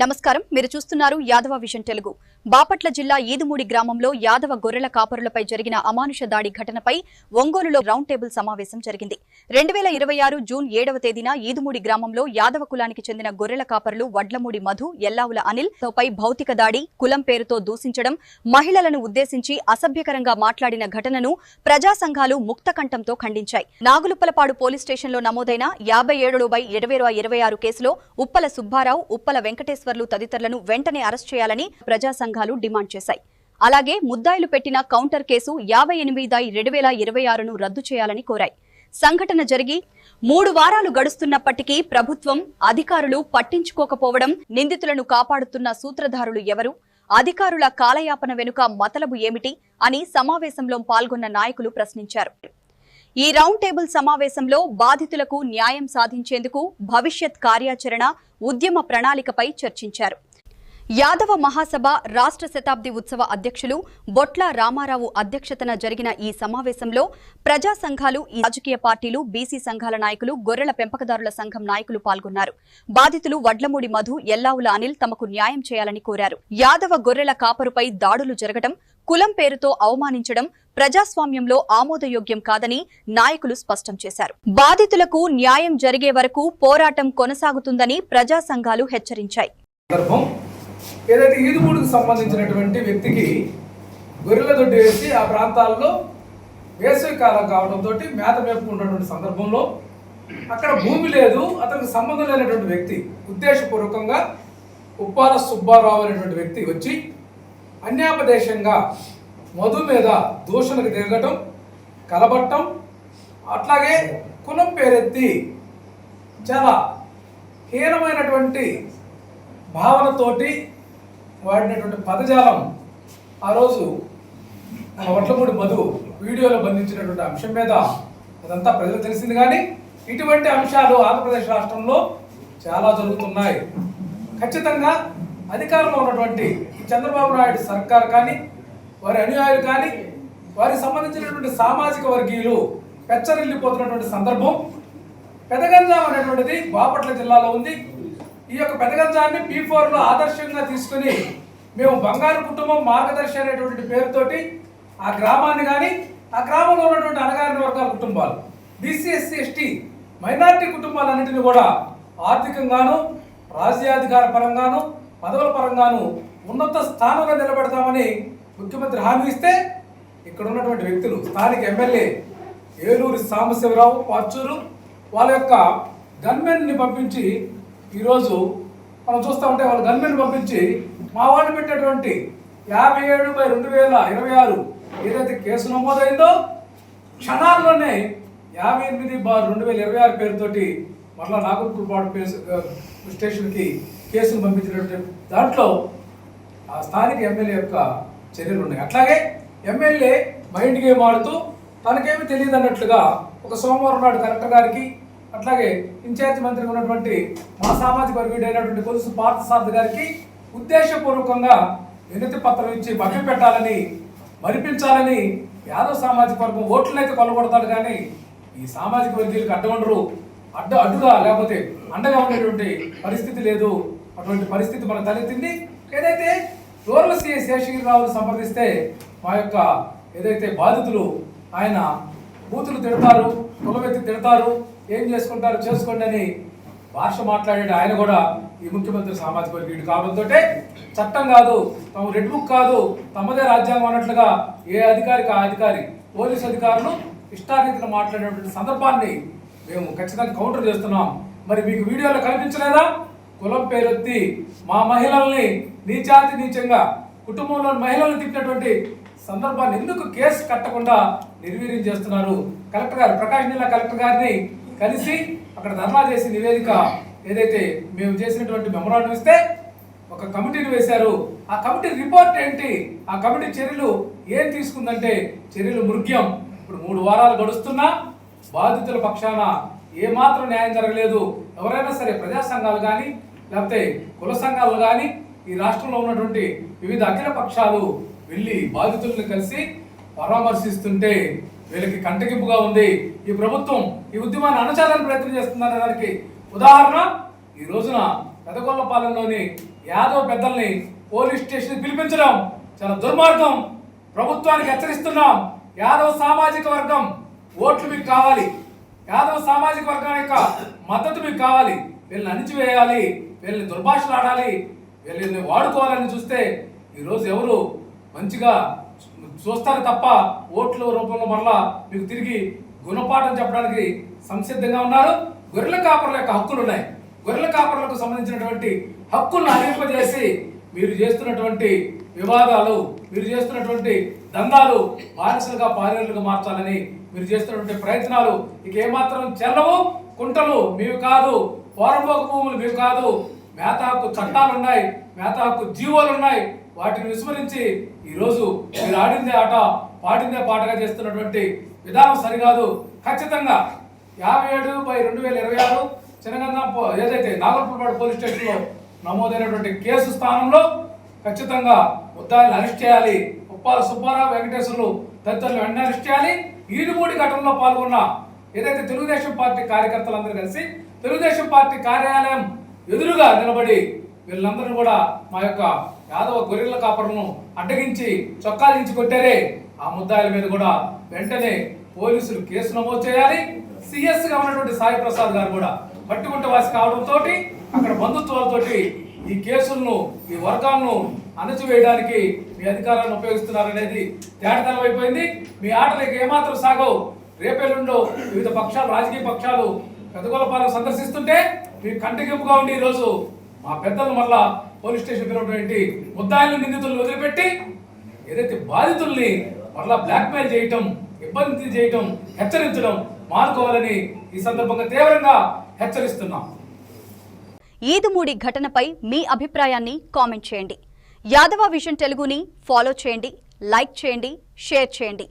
నమస్కారం, మీరు చూస్తున్నారు యాదవ విజన్ తెలుగు. బాపట్ల జిల్లా ఈదుమూడి గ్రామంలో యాదవ గొర్రెల కాపరులపై జరిగిన అమానుష దాడి ఘటనపై ఒంగోలులో రౌండ్ టేబుల్ సమావేశం జరిగింది. 2026 జూన్ 7వ తేదీన ఈదుమూడి గ్రామంలో యాదవ కులానికి చెందిన గొర్రెల కాపరులు వడ్లమూడి మధు, ఎల్లావుల అనిల్ పై భౌతిక దాడి, కులం పేరుతో దూషించడం, మహిళలను ఉద్దేశించి అసభ్యకరంగా మాట్లాడిన ఘటనను ప్రజా సంఘాలు ముక్తకంఠంతో ఖండించాయి. నాగులుప్పలపాడు పోలీస్ స్టేషన్లో నమోదైన 57/2026 కేసులో ఉప్పల సుబ్బారావు, ఉప్పల వెంకటేశ్వర్లు తదితరులను వెంటనే అరెస్ట్ చేయాలని ప్రజా సంఘాలు డిమాండ్ చేశాయి. అలాగే ముద్దాయిలు పెట్టిన కౌంటర్ కేసు 58/2026ను రద్దు చేయాలని కోరాయి. సంఘటన జరిగి 3 వారాలు గడుస్తున్నప్పటికీ ప్రభుత్వం, అధికారులు పట్టించుకోకపోవడం, నిందితులను కాపాడుతున్న సూత్రధారులు ఎవరు, అధికారుల కాలయాపన వెనుక మతలబు ఏమిటి అని సమావేశంలో పాల్గొన్న నాయకులు ప్రశ్నించారు. ఈ రౌండ్ టేబుల్ సమావేశంలో బాధితులకు న్యాయం సాధించేందుకు భవిష్యత్ కార్యాచరణ, ఉద్యమ ప్రణాళికపై చర్చించారు. యాదవ మహాసభ రాష్ట్ర శతాబ్ది ఉత్సవ అధ్యక్షులు బొట్ల రామారావు అధ్యక్షతన జరిగిన ఈ సమావేశంలో ప్రజా సంఘాలు, రాజకీయ పార్టీలు, బీసీ సంఘాల నాయకులు, గొర్రెల పెంపకదారుల సంఘం నాయకులు పాల్గొన్నారు. బాధితులు వడ్లమూడి మధు, ఎల్లావుల అనిల్ తమకు న్యాయం చేయాలని కోరారు. యాదవ గొర్రెల కాపరుపై దాడులు జరగడం, కులం పేరుతో అవమానించడం ప్రజాస్వామ్యంలో ఆమోదయోగ్యం కాదని నాయకులు స్పష్టం చేశారు. బాధితులకు న్యాయం జరిగే వరకు పోరాటం కొనసాగుతుందని ప్రజా సంఘాలు హెచ్చరించాయి. ఏదైతే ఈదుమూడికి సంబంధించినటువంటి వ్యక్తికి గొర్రెల దొడ్డి వేసి ఆ ప్రాంతాల్లో వేసవి కాలం కావడంతో మేత మేపుకున్నటువంటి సందర్భంలో అక్కడ భూమి లేదు, అతనికి సంబంధం లేనటువంటి వ్యక్తి ఉద్దేశపూర్వకంగా ఉప్పాల సుబ్బారావు అనేటువంటి వ్యక్తి వచ్చి అన్యాపదేశంగా మధు మీద దూషణకు దిగటం, కలబట్టం, అట్లాగే కులం పేరెత్తి చాలా హీనమైనటువంటి భావనతోటి వాడినటువంటి పదజాలం ఆ రోజు వడ్లమూడి మధు వీడియోలో బంధించినటువంటి అంశం మీద అదంతా ప్రజలకు తెలిసింది. కానీ ఇటువంటి అంశాలు ఆంధ్రప్రదేశ్ రాష్ట్రంలో చాలా జరుగుతున్నాయి. ఖచ్చితంగా అధికారంలో ఉన్నటువంటి చంద్రబాబు నాయుడు సర్కార్ కానీ, వారి అనుయాయులు కానీ, వారికి సంబంధించినటువంటి సామాజిక వర్గీయులు పెచ్చరిల్లిపోతున్నటువంటి సందర్భం. పెదగంజాం అనేటువంటిది బాపట్ల జిల్లాలో ఉంది. ఈ యొక్క పెదగంజాన్ని P4లో ఆదర్శంగా తీసుకుని మేము బంగారు కుటుంబం మార్గదర్శి అనేటువంటి పేరుతోటి ఆ గ్రామాన్ని కానీ, ఆ గ్రామంలో ఉన్నటువంటి అణగారిన వర్గాల కుటుంబాలు, బీసీ, ఎస్సీ, ఎస్టీ, మైనార్టీ కుటుంబాలన్నింటినీ కూడా ఆర్థికంగాను, రాజ్యాధికార పరంగాను, పదవుల పరంగాను ఉన్నత స్థానంలో నిలబెడతామని ముఖ్యమంత్రి హామీ ఇస్తే ఇక్కడ ఉన్నటువంటి వ్యక్తులు, స్థానిక ఎమ్మెల్యే ఏలూరి సాంబశివరావు, పార్చూరు, వాళ్ళ యొక్క గన్మెన్ని పంపించి ఈరోజు మనం చూస్తూ ఉంటే వాళ్ళు గన్మెన్ పంపించి మా వాళ్ళు పెట్టినటువంటి 57/2026 ఏదైతే కేసు నమోదైందో క్షణాల్లోనే 58/2026 పేరుతోటి మరలా నాగులుప్పలపాడు స్టేషన్కి కేసును పంపించినటువంటి దాంట్లో ఆ స్థానిక ఎమ్మెల్యే యొక్క చర్యలు ఉన్నాయి. అట్లాగే ఎమ్మెల్యే మైండ్ గేమ్ ఆడుతూ తనకేమీ తెలియదు అన్నట్లుగా ఒక సోమవారం నాడు కలెక్టర్ గారికి, అట్లాగే ఇన్ఛార్జ్ మంత్రిగా ఉన్నటువంటి మా సామాజిక వర్గీయుడైనటువంటి కొలుసు పార్థసారథి గారికి ఉద్దేశపూర్వకంగా వినతి పత్రం ఇచ్చి భంగం పెట్టాలని, మరిపించాలని యాదవ్ సామాజిక వర్గం ఓట్లనైతే కొలగొడతాడు. కానీ ఈ సామాజిక వర్గీయులకు అడ్డమండరు, అడ్డుగా లేకపోతే అండగా ఉండేటువంటి పరిస్థితి లేదు. అటువంటి పరిస్థితి మనకు తలెత్తింది. ఏదైతే రూరల్ సీఐ శేషగిరిరావును సంప్రదిస్తే మా యొక్క ఏదైతే బాధితులు ఆయన బూతులు తిడతారు, కులమెత్తి తిడతారు, ఏం చేసుకుంటారు చేసుకోండి అని భాష మాట్లాడే ఆయన కూడా ఈ ముఖ్యమంత్రి సామాజిక వర్గీయుడు కావడంతో చట్టం కాదు, తమ రెడ్ బుక్ కాదు, తమదే రాజ్యాంగం అన్నట్లుగా ఏ అధికారికి ఆ అధికారి, పోలీసు అధికారులు ఇష్టారీతిలో మాట్లాడేటువంటి సందర్భాన్ని మేము ఖచ్చితంగా కౌంటర్ చేస్తున్నాం. మరి మీకు వీడియోలో కనిపించలేదా? కులం పేరెత్తి మా మహిళల్ని నీచాతి నీచంగా కుటుంబంలోని మహిళలను తిట్టినటువంటి సందర్భాన్ని ఎందుకు కేసు కట్టకుండా నిర్వీర్యం చేస్తున్నారు? కలెక్టర్ గారు, ప్రకాశం జిల్లా కలెక్టర్ గారిని కలిసి అక్కడ ధర్నా చేసి నివేదిక ఏదైతే మేము చేసినటువంటి మెమోరాండం ఇస్తే ఒక కమిటీని వేశారు. ఆ కమిటీ రిపోర్ట్ ఏంటి, ఆ కమిటీ చర్యలు ఏం తీసుకుందంటే చర్యలు మృగ్యం. ఇప్పుడు 3 వారాలు గడుస్తున్నా బాధితుల పక్షాన ఏమాత్రం న్యాయం జరగలేదు. ఎవరైనా సరే ప్రజా సంఘాలు కానీ, లేకపోతే కుల సంఘాలు కానీ, ఈ రాష్ట్రంలో ఉన్నటువంటి వివిధ అఖిల పక్షాలు వెళ్ళి బాధితులను కలిసి పరామర్శిస్తుంటే వీళ్ళకి కంటగింపుగా ఉంది. ఈ ప్రభుత్వం ఈ ఉద్యమాన్ని అణచాలని ప్రయత్నం చేస్తుందనే దానికి ఉదాహరణ ఈ రోజున పెదగొల్లపాలెంలోని యాదవ్ పెద్దల్ని పోలీస్ స్టేషన్ పిలిపించడం చాలా దుర్మార్గం. ప్రభుత్వానికి హెచ్చరిస్తున్నాం. యాదవ్ సామాజిక వర్గం ఓట్లు మీకు కావాలి. యాదవ్ సామాజిక వర్గం యొక్క మద్దతు మీకు కావాలి. వీళ్ళని అణిచివేయాలి, వీళ్ళని దుర్భాషలు ఆడాలి, వీళ్ళని వాడుకోవాలని చూస్తే ఈరోజు ఎవరు మంచిగా చూస్తారు తప్ప ఓట్ల రూపంలో మరలా మీకు తిరిగి గుణపాఠం చెప్పడానికి సంసిద్ధంగా ఉన్నారు. గొర్రెల కాపరుల యొక్క హక్కులు ఉన్నాయి. గొర్రెల కాపరులకు సంబంధించినటువంటి హక్కులను హరింపజేసి మీరు చేస్తున్నటువంటి వివాదాలు, మీరు చేస్తున్నటువంటి దందాలు బానిసలుగా పాలేరులుగా మార్చాలని మీరు చేస్తున్నటువంటి ప్రయత్నాలు ఇక ఏమాత్రం చెల్లవు. కుంటలు మీవి కాదు, పోరంబోక భూములు మీవి కాదు. మేతా హక్కు చట్టాలు ఉన్నాయి, మేతా హక్కు జీవోలు ఉన్నాయి. వాటిని విస్మరించి ఈరోజు మీరు ఆడిందే ఆట పాడిందే పాటగా చేస్తున్నటువంటి విధానం సరికాదు. ఖచ్చితంగా 57/2026 చినగంధం ఏదైతే నాగర్పూర్పాడు పోలీస్ స్టేషన్లో నమోదైనటువంటి కేసు స్థానంలో ఖచ్చితంగా ముద్దాయిలను అరెస్ట్ చేయాలి. ఉప్పాల సుబ్బారావు, వెంకటేశ్వర్లు తదితరులు వెంటనే అరెస్ట్ చేయాలి. ఈడుమూడి ఘటనలో పాల్గొన్న ఏదైతే తెలుగుదేశం పార్టీ కార్యకర్తలందరూ కలిసి తెలుగుదేశం పార్టీ కార్యాలయం ఎదురుగా నిలబడి వీళ్ళందరూ కూడా మా యొక్క యాదవ గొర్రెల కాపరులను అడ్డగించి చొక్కాలించి కొట్టారే, ఆ ముద్దాయిల మీద కూడా వెంటనే పోలీసులు కేసు నమోదు చేయాలి. సిఎస్ గా ఉన్నటువంటి సాయి ప్రసాద్ గారు కూడా పట్టుకుంట వాసి కావడంతో అక్కడ బంధుత్వాలతోటి ఈ కేసులను, ఈ వర్గాలను అణచివేయడానికి మీ అధికారాలను ఉపయోగిస్తున్నారనేది తేటతనం అయిపోయింది. మీ ఆటలకు ఏమాత్రం సాగవు. రేపెల్లుండో వివిధ పక్షాలు, రాజకీయ పక్షాలు పెదగొల్లపాలెం సందర్శిస్తుంటే మీరు కంటికింపుగా ఉండి ఈరోజు మా పెద్దలను మళ్ళా పోలీస్ స్టేషన్ పిలవటువంటి ముద్దాయిలను, నిందితులను వదిలిపెట్టి ఏదైతే బాధితుల్ని మళ్ళా బ్లాక్మెయిల్ చేయటం, ఇబ్బంది చేయటం, హెచ్చరించడం మానుకోవాలని ఈ సందర్భంగా తీవ్రంగా హెచ్చరిస్తున్నాం. ఈదుమూడి ఘటనపై మీ అభిప్రాయాన్ని కామెంట్ చేయండి. యాదవ విజన్ తెలుగుని ఫాలో చేయండి, లైక్ చేయండి, షేర్ చేయండి.